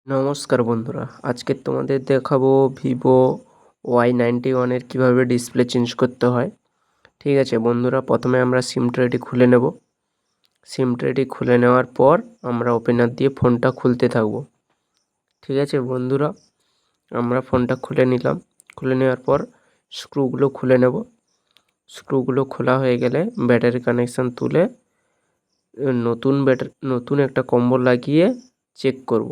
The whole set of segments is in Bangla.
নমস্কার বন্ধুরা, আজকে তোমাদের দেখাবো ভিভো Y91 কিভাবে ডিসপ্লে চেঞ্জ করতে হয়। ঠিক আছে বন্ধুরা, প্রথমে আমরা সিম ট্রেটি খুলে নেব। সিম ট্রেটি খুলে নেওয়ার পর আমরা ওপেনার দিয়ে ফোনটা খুলতে থাকব। ঠিক আছে বন্ধুরা, আমরা ফোনটা খুলে নিলাম। খুলে নেওয়ার পর স্ক্রুগুলো খুলে নেব। স্ক্রুগুলো খোলা হয়ে গেলে ব্যাটারি কানেকশান তুলে নতুন একটা কম্বো লাগিয়ে চেক করব।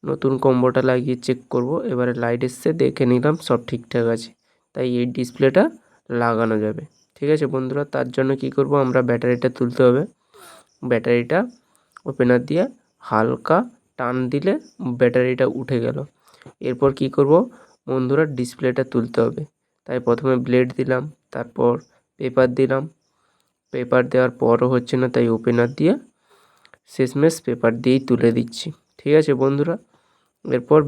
নতুন কম্বোটা লাগিয়ে চেক করব। এবারে লাইট এসছে, দেখে নিলাম সব ঠিকঠাক আছে, তাই এই ডিসপ্লেটা লাগানো যাবে। ঠিক আছে বন্ধুরা, তার জন্য কি করব, আমরা ব্যাটারিটা তুলতে হবে। ব্যাটারিটা ওপেনার দিয়ে হালকা টান দিলে ব্যাটারিটা উঠে গেল। এরপর কি করব বন্ধুরা, ডিসপ্লেটা তুলতে হবে। তাই প্রথমে ব্লেড দিলাম, তারপর পেপার দিলাম। পেপার দেওয়ার পরও হচ্ছে না, তাই ওপেনার দিয়ে শেষমেশ পেপার দিয়েই তুলে দিচ্ছি। ঠিক আছে বন্ধুরা, এরপর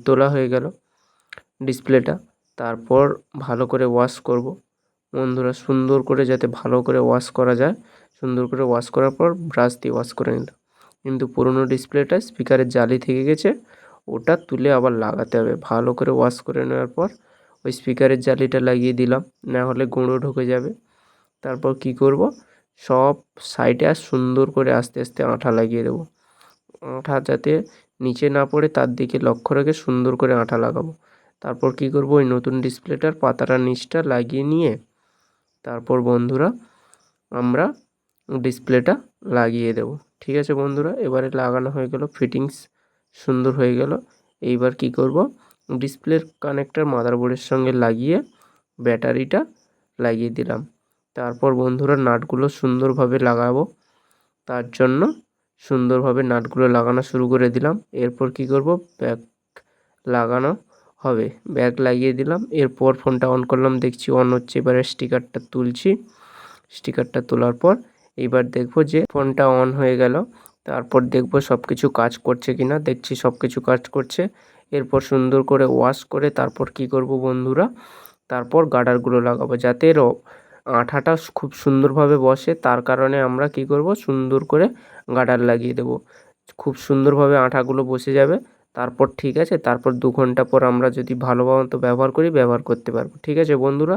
তোলা হয়ে গেল ডিসপ্লেটা। তারপর ভালো করে ওয়াশ করব বন্ধুরা, সুন্দর করে, যাতে ভালো করে ওয়াশ করা যায়। সুন্দর করে ওয়াশ করার পর ব্রাশ দিয়ে ওয়াশ করে নিলাম। কিন্তু পুরনো ডিসপ্লেটা স্পিকারের জালি থেকে গেছে, ওটা তুলে আবার লাগাতে হবে। ভালো করে ওয়াশ করে নেওয়ার পর ওই স্পিকারের জালিটা লাগিয়ে দিলাম, না হলে গুঁড়ো ঢুকে যাবে। তারপর কি করব, সব সাইডে আর সুন্দর করে আস্তে আস্তে আঠা লাগিয়ে দেবো। আঠা যাতে নিচে না পড়ে তার দিকে লক্ষ্য রেখে সুন্দর করে আঠা লাগাবো। তারপর কি করব, ওই নতুন ডিসপ্লেটার পাতাটার নিচটা লাগিয়ে নিয়ে তারপর বন্ধুরা আমরা ডিসপ্লেটা লাগিয়ে দেব। ঠিক আছে বন্ধুরা, এবারে লাগানো হয়ে গেল, ফিটিংস সুন্দর হয়ে গেল। এইবার কি করব, ডিসপ্লের কানেক্টর মাদারবোর্ডের সঙ্গে লাগিয়ে ব্যাটারিটা লাগিয়ে দিলাম। তারপর বন্ধুরা নাটগুলো সুন্দরভাবে লাগাবো, তার জন্য সুন্দরভাবে নাটগুলো লাগানো শুরু করে দিলাম। এরপর কি করব, ব্যাক লাগানো হবে। ব্যাক লাগিয়ে দিলাম। এরপর ফোনটা অন করলাম, দেখছি অন হচ্ছে। এবারে স্টিকারটা তুলছি। স্টিকারটা তোলার পর এইবার দেখব যে ফোনটা অন হয়ে গেল। তারপর দেখব সব কিছু কাজ করছে কিনা। দেখছি সব কিছু কাজ করছে। এরপর সুন্দর করে ওয়াশ করে তারপর কি করব বন্ধুরা, তারপর গার্ডারগুলো লাগাবো, যাতে আঠাটা খুব সুন্দরভাবে বসে। তার কারণে আমরা কি করব, সুন্দর করে গার্ডার লাগিয়ে দেব। খুব সুন্দরভাবে আঠাগুলো বসে যাবে। তারপর ঠিক আছে, তারপর 2 ঘন্টা পর আমরা যদি ভালো মতো ব্যবহার করতে পারবো। ঠিক আছে বন্ধুরা।